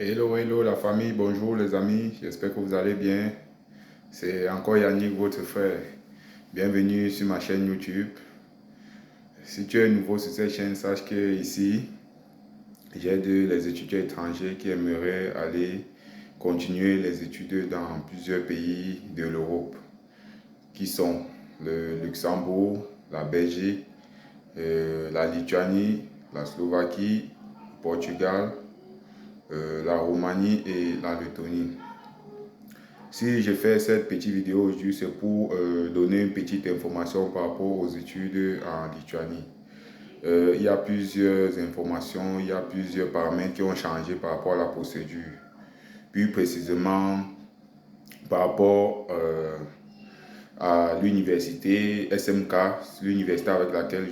Hello, hello la famille, bonjour les amis, j'espère que vous allez bien. C'est encore Yannick, votre frère. Bienvenue sur ma chaîne YouTube. Si tu es nouveau sur cette chaîne, sache que ici, j'aide les étudiants étrangers qui aimeraient aller continuer les études dans plusieurs pays de l'Europe, qui sont le Luxembourg, la Belgique, la Lituanie, la Slovaquie, le Portugal, la Roumanie et la Lettonie. Si je fais cette petite vidéo aujourd'hui, c'est pour donner une petite information par rapport aux études en Lituanie. Il y a plusieurs informations, il y a plusieurs paramètres qui ont changé par rapport à la procédure. Plus précisément, par rapport à l'université SMK, l'université avec laquelle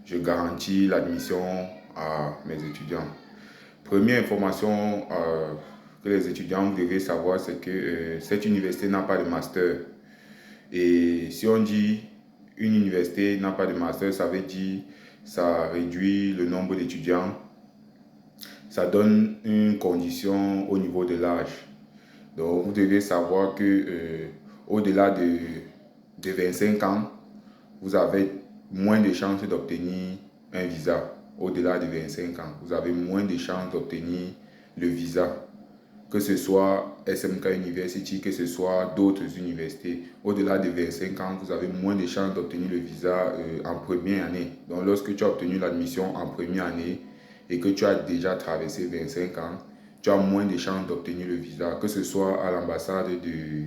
je garantis l'admission à mes étudiants. Première information que les étudiants devraient savoir, c'est que cette université n'a pas de master. Et si on dit une université n'a pas de master, ça veut dire ça réduit le nombre d'étudiants. Ça donne une condition au niveau de l'âge. Donc vous devez savoir que au-delà de 25 ans, vous avez moins de chances d'obtenir un visa. Au-delà de 25 ans, vous avez moins de chances d'obtenir le visa. Que ce soit SMK University, que ce soit d'autres universités. Au-delà de 25 ans, vous avez moins de chances d'obtenir le visa en première année. Donc lorsque tu as obtenu l'admission en première année et que tu as déjà traversé 25 ans, tu as moins de chances d'obtenir le visa. Que ce soit à l'ambassade de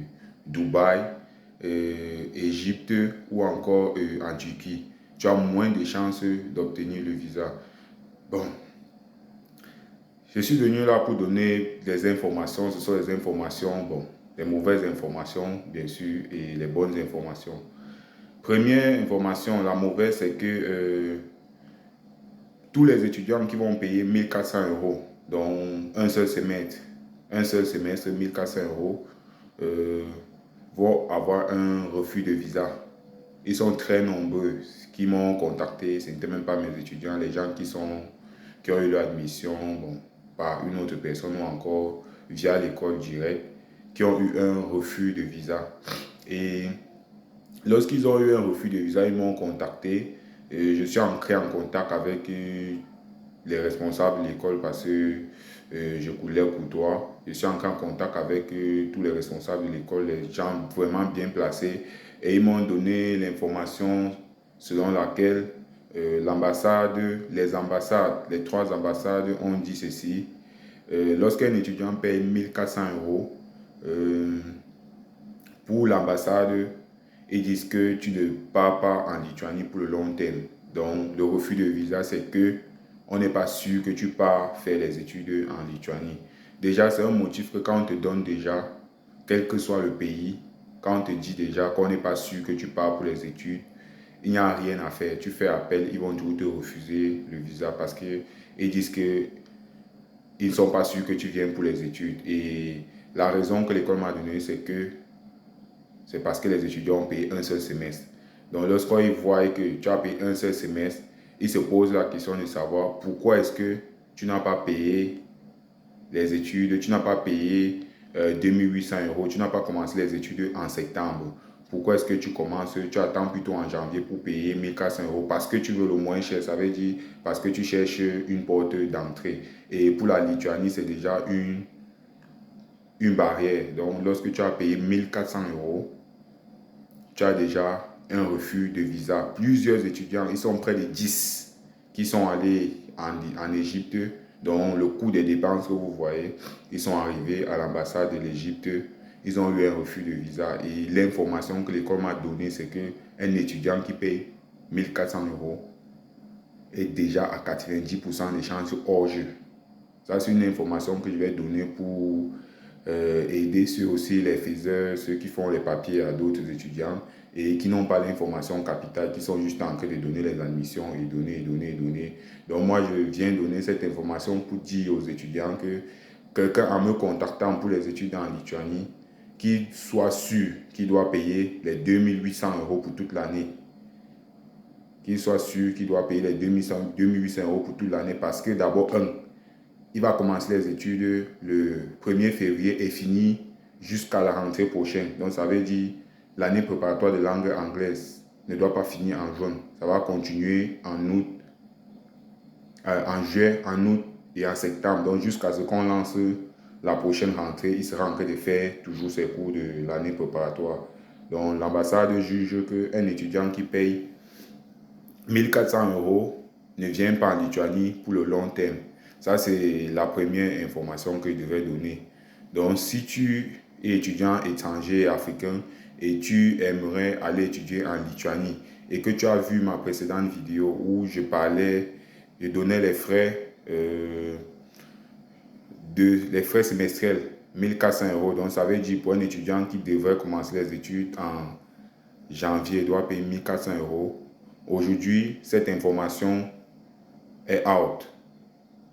Dubaï, Égypte ou encore en Turquie, tu as moins de chances d'obtenir le visa. Bon, je suis venu là pour donner des informations. Ce sont des informations, bon, les mauvaises informations, bien sûr, et les bonnes informations. Première information, la mauvaise, c'est que tous les étudiants qui vont payer 1400 euros, donc un seul semestre, 1400 euros, vont avoir un refus de visa. Ils sont très nombreux qui m'ont contacté. Ce n'étaient même pas mes étudiants, les gens qui ont eu leur admission bon, par une autre personne ou encore via l'école directe, qui ont eu un refus de visa. Et lorsqu'ils ont eu un refus de visa, ils m'ont contacté. Et je suis entré en contact avec les responsables de l'école parce que je coulais courtois. Je suis entré en contact avec tous les responsables de l'école, les gens vraiment bien placés. Et ils m'ont donné l'information selon laquelle les trois ambassades ont dit ceci. Lorsqu'un étudiant paye 1400 euros pour l'ambassade, ils disent que tu ne pars pas en Lituanie pour le long terme. Donc le refus de visa, c'est que on n'est pas sûr que tu pars faire les études en Lituanie. Déjà, c'est un motif que quand on te donne déjà, quel que soit le pays, quand on te dit déjà qu'on n'est pas sûr que tu pars pour les études, il n'y a rien à faire. Tu fais appel, ils vont toujours te refuser le visa parce qu'ils disent qu'ils ne sont pas sûrs que tu viennes pour les études. Et la raison que l'école m'a donnée, c'est parce que les étudiants ont payé un seul semestre. Donc lorsqu'ils voient que tu as payé un seul semestre, ils se posent la question de savoir pourquoi est-ce que tu n'as pas payé les études, tu n'as pas payé 2800 euros, tu n'as pas commencé les études en septembre. Pourquoi est-ce que tu commences, tu attends plutôt en janvier pour payer 1400 euros parce que tu veux le moins cher, ça veut dire parce que tu cherches une porte d'entrée. Et pour la Lituanie, c'est déjà une barrière. Donc lorsque tu as payé 1400 euros, tu as déjà un refus de visa. Plusieurs étudiants, ils sont près de 10 qui sont allés en Égypte. Donc le coût des dépenses que vous voyez, ils sont arrivés à l'ambassade de l'Égypte. Ils ont eu un refus de visa. Et l'information que l'école m'a donnée, c'est qu'un étudiant qui paye 1400 euros est déjà à 90% de chances hors jeu. Ça, c'est une information que je vais donner pour aider ceux aussi, les faiseurs, ceux qui font les papiers à d'autres étudiants et qui n'ont pas l'information capitale, qui sont juste en train de donner les admissions et donner. Donc moi, je viens donner cette information pour dire aux étudiants que quelqu'un en me contactant pour les études en Lituanie, qu'il soit sûr qu'il doit payer les 2800 euros pour toute l'année. Qu'il soit sûr qu'il doit payer les 2800 euros pour toute l'année parce que d'abord, il va commencer les études le 1er février et finir jusqu'à la rentrée prochaine. Donc ça veut dire l'année préparatoire de langue anglaise ne doit pas finir en juin. Ça va continuer en août, en juin, en août et en septembre. Donc jusqu'à ce qu'on lance la prochaine rentrée, il sera en train de faire toujours ses cours de l'année préparatoire. Donc l'ambassade juge qu'un étudiant qui paye 1400 € ne vient pas en Lituanie pour le long terme. Ça, c'est la première information que je devais donner. Donc, si tu es étudiant étranger africain et tu aimerais aller étudier en Lituanie et que tu as vu ma précédente vidéo où je donnais les frais, les frais semestriels, 1400 €. Donc, ça veut dire pour un étudiant qui devrait commencer les études en janvier, il doit payer 1400 €. Aujourd'hui, cette information est out,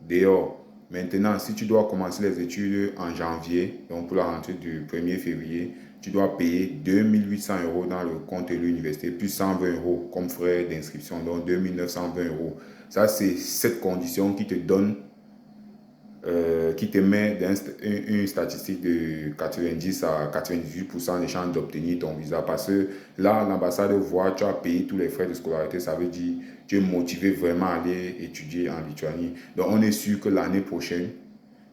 dehors. Maintenant, si tu dois commencer les études en janvier, donc pour la rentrée du 1er février, tu dois payer 2800 € dans le compte de l'université, plus 120 € comme frais d'inscription, donc 2920 €. Ça, c'est cette condition qui te donne, qui te met dans une statistique de 90 à 98% des chances d'obtenir ton visa. Parce que là, l'ambassade voit, tu as payé tous les frais de scolarité, ça veut dire tu es motivé vraiment à aller étudier en Lituanie. Donc, on est sûr que l'année prochaine,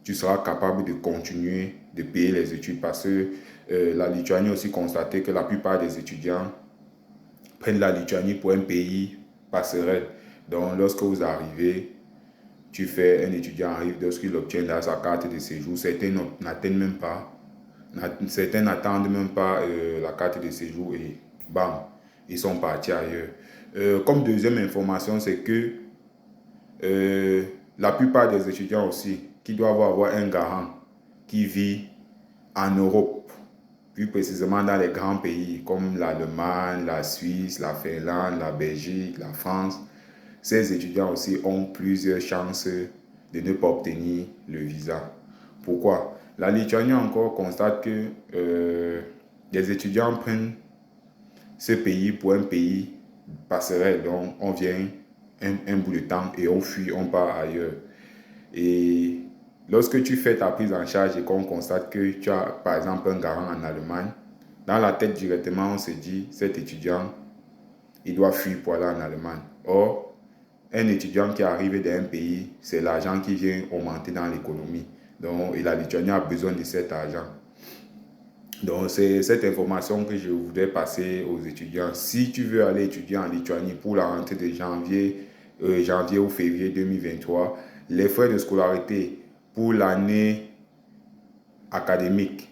tu seras capable de continuer de payer les études parce que la Lituanie a aussi constaté que la plupart des étudiants prennent la Lituanie pour un pays passerelle. Donc, lorsque vous arrivez, un étudiant arrive, lorsqu'il obtient là, sa carte de séjour, certains n'attendent même pas la carte de séjour et bam, ils sont partis ailleurs. Comme deuxième information, c'est que la plupart des étudiants aussi qui doivent avoir un garant qui vit en Europe, plus précisément dans les grands pays comme l'Allemagne, la Suisse, la Finlande, la Belgique, la France, ces étudiants aussi ont plusieurs chances de ne pas obtenir le visa. Pourquoi? La Lituanie encore constate que les étudiants prennent ce pays pour un pays passerelle. Donc, on vient un bout de temps et on fuit, on part ailleurs. Et lorsque tu fais ta prise en charge et qu'on constate que tu as, par exemple, un garant en Allemagne, dans la tête directement, on se dit, cet étudiant, il doit fuir pour aller en Allemagne. Or, un étudiant qui arrive d'un pays, c'est l'argent qui vient augmenter dans l'économie. Donc, et la Lituanie a besoin de cet argent. Donc, c'est cette information que je voudrais passer aux étudiants. Si tu veux aller étudier en Lituanie pour la rentrée de janvier ou février 2023, les frais de scolarité pour l'année académique,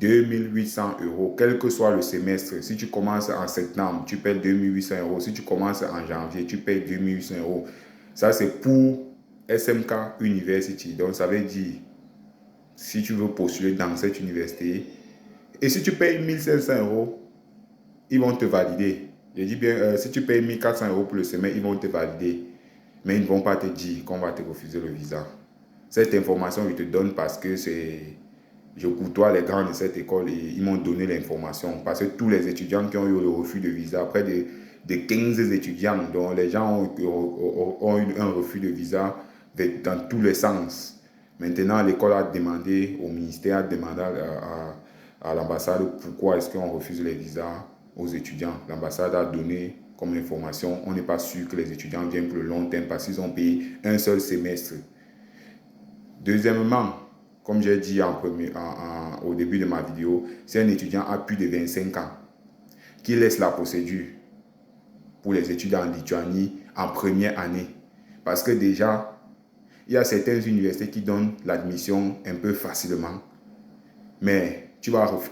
2800 €, quel que soit le semestre. Si tu commences en septembre, tu payes 2800 €. Si tu commences en janvier, tu payes 2800 €. Ça, c'est pour SMK University. Donc, ça veut dire, si tu veux postuler dans cette université, et si tu payes 1500 €, ils vont te valider. Je dis bien, si tu payes 1400 € pour le semestre, ils vont te valider. Mais ils ne vont pas te dire qu'on va te refuser le visa. Cette information, je te donne parce que je côtoie les grands de cette école et ils m'ont donné l'information. Parce que tous les étudiants qui ont eu le refus de visa, près de 15 étudiants, dont les gens ont eu un refus de visa dans tous les sens. Maintenant, l'école a demandé au ministère, a demandé à l'ambassade pourquoi est-ce qu'on refuse les visas aux étudiants. L'ambassade a donné comme information, on n'est pas sûr que les étudiants viennent pour le long terme parce qu'ils ont payé un seul semestre. Deuxièmement, comme j'ai dit au début de ma vidéo, si un étudiant a plus de 25 ans, qui laisse la procédure pour les études en Lituanie en première année. Parce que déjà, il y a certaines universités qui donnent l'admission un peu facilement. Mais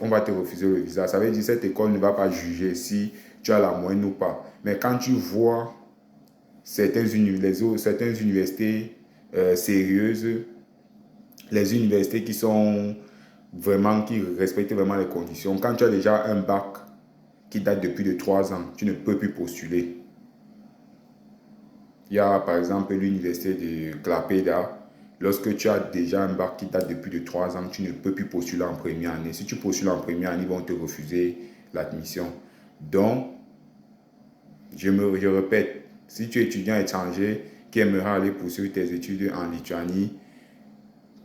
on va te refuser le visa. Ça veut dire que cette école ne va pas juger si tu as la moyenne ou pas. Mais quand tu vois certaines universités sérieuses, les universités qui respectent vraiment les conditions. Quand tu as déjà un bac qui date de plus de 3 ans, tu ne peux plus postuler. Il y a par exemple l'université de Klaipėda. Lorsque tu as déjà un bac qui date de plus de 3 ans, tu ne peux plus postuler en première année. Si tu postules en première année, ils vont te refuser l'admission. Donc, je répète, si tu es étudiant étranger qui aimerais aller poursuivre tes études en Lituanie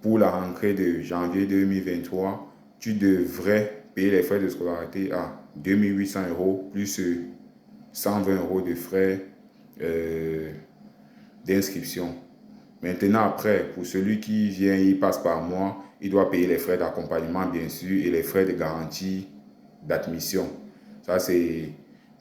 pour la rentrée de janvier 2023, tu devrais payer les frais de scolarité à 2800 € plus 120 € de frais d'inscription. Maintenant, après, pour celui qui vient, il passe par mois, il doit payer les frais d'accompagnement, bien sûr, et les frais de garantie d'admission. Ça, c'est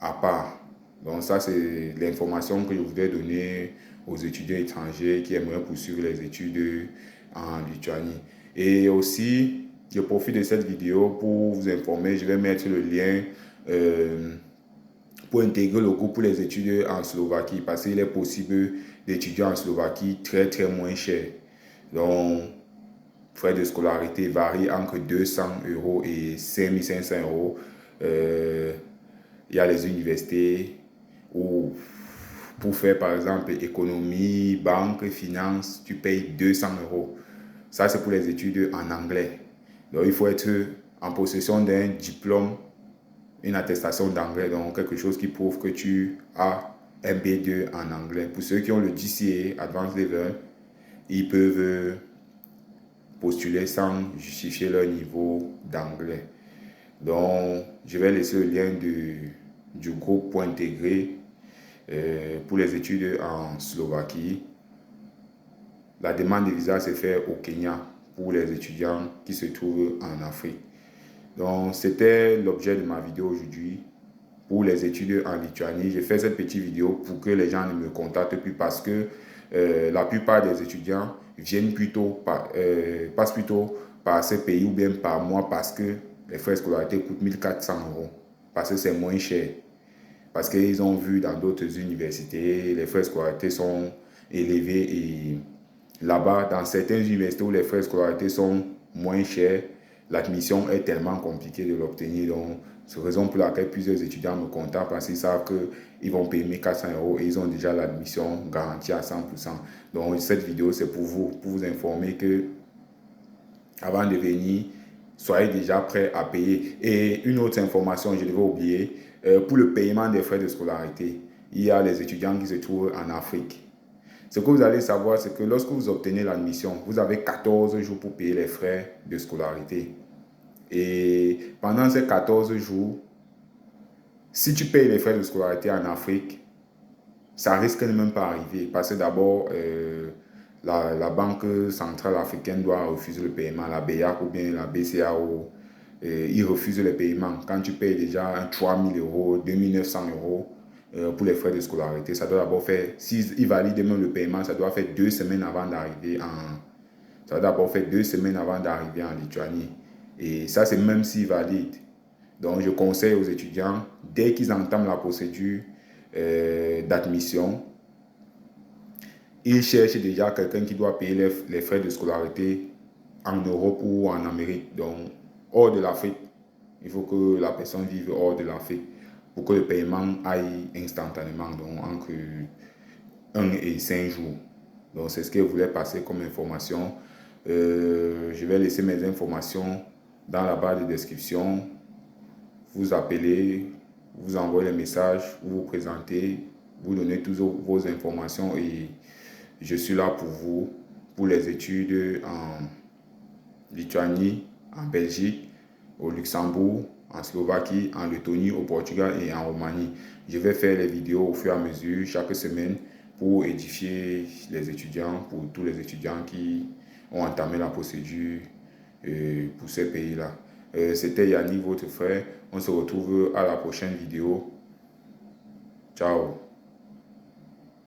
à part. Donc, ça, c'est l'information que je voudrais donner aux étudiants étrangers qui aimeraient poursuivre les études en Lituanie. Et aussi, je profite de cette vidéo pour vous informer. Je vais mettre le lien pour intégrer le groupe pour les études en Slovaquie, parce qu'il est possible d'étudier en Slovaquie très moins cher. Donc, frais de scolarité varient entre 200 € et 5500 €. Il y a les universités où, pour faire par exemple économie, banque, finance, tu payes 200 €. Ça, c'est pour les études en anglais. Donc, il faut être en possession d'un diplôme, une attestation d'anglais, donc quelque chose qui prouve que tu as un B2 en anglais. Pour ceux qui ont le GCA, Advanced Level, ils peuvent postuler sans justifier leur niveau d'anglais. Donc, je vais laisser le lien du groupe pour intégrer pour les études en Slovaquie. La demande de visa se fait au Kenya pour les étudiants qui se trouvent en Afrique. Donc, c'était l'objet de ma vidéo aujourd'hui pour les études en Lituanie. J'ai fait cette petite vidéo pour que les gens ne me contactent plus parce que la plupart des étudiants passent plutôt par ce pays ou bien par mois parce que les frais de scolarité coûtent 1400 €. Parce que c'est moins cher. Parce qu'ils ont vu dans d'autres universités, les frais de scolarité sont élevés et là-bas, dans certaines universités où les frais de scolarité sont moins chers, l'admission est tellement compliquée de l'obtenir. Donc, c'est la raison pour laquelle plusieurs étudiants me contactent parce qu'ils savent qu'ils vont payer 1400 € et ils ont déjà l'admission garantie à 100%. Donc, cette vidéo, c'est pour vous informer que avant de venir, soyez déjà prêts à payer. Et une autre information, je devais oublier, pour le paiement des frais de scolarité, il y a les étudiants qui se trouvent en Afrique. Ce que vous allez savoir, c'est que lorsque vous obtenez l'admission, vous avez 14 jours pour payer les frais de scolarité. Et pendant ces 14 jours, si tu payes les frais de scolarité en Afrique, ça risque de même pas arriver. Parce que d'abord, la Banque centrale africaine doit refuser le paiement. La BEAC ou bien la BCAO, ils refusent le paiement. Quand tu payes déjà 3000 €, 2900 € pour les frais de scolarité, ça doit d'abord faire, s'ils valident même le paiement, ça doit faire 2 semaines avant d'arriver ça doit d'abord faire 2 semaines avant d'arriver en Lituanie. Et ça, c'est même s'ils valident. Donc, je conseille aux étudiants, dès qu'ils entament la procédure d'admission, ils cherchent déjà quelqu'un qui doit payer les frais de scolarité en Europe ou en Amérique, donc hors de l'Afrique. Il faut que la personne vive hors de l'Afrique pour que le paiement aille instantanément, donc entre 1 et 5 jours. Donc, c'est ce que je voulais passer comme information. Je vais laisser mes informations dans la barre de description. Vous appelez, vous envoyez les messages, vous vous présentez, vous donnez toutes vos informations et je suis là pour vous, pour les études en Lituanie, en Belgique, au Luxembourg, en Slovaquie, en Lettonie, au Portugal et en Roumanie. Je vais faire les vidéos au fur et à mesure chaque semaine pour édifier les étudiants, pour tous les étudiants qui ont entamé la procédure pour ces pays-là. C'était Yannick, votre frère. On se retrouve à la prochaine vidéo. Ciao.